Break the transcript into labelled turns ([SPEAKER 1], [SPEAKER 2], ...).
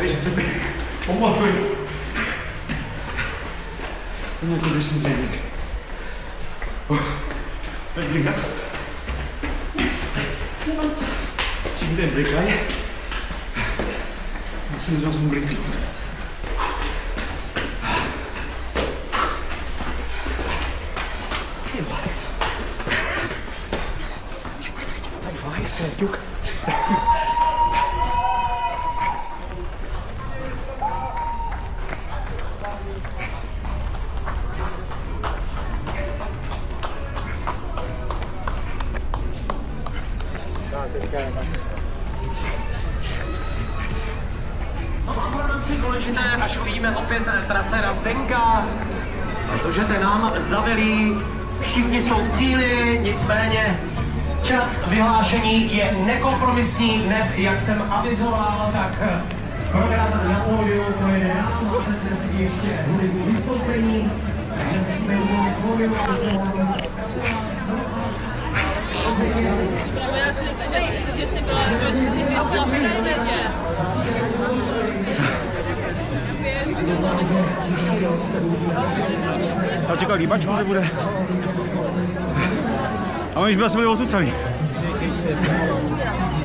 [SPEAKER 1] věřili, že tebe pomohli. Stejně jako dnešní trénink. Budeš blinkat?
[SPEAKER 2] Nemám co.
[SPEAKER 1] Všichni tady blikají. Já se nezvám jsem blinknout. Ty vole. High five, to je ťuk.
[SPEAKER 3] Důležité, až uvidíme opět trasera Zdenka, protože ten nám zavelí, všichni jsou v cíli, nicméně čas vyhlášení je nekompromisní, hned jak jsem avizoval, tak program na pódiu pojede dál, máme dnes ještě hudební vystoupení, takže musíme jít na pódiu a
[SPEAKER 2] Já si myslím, že jsi byla do 400 minut.
[SPEAKER 1] Já čekal líbačku, že bude. A oni už byli asi odtud celý.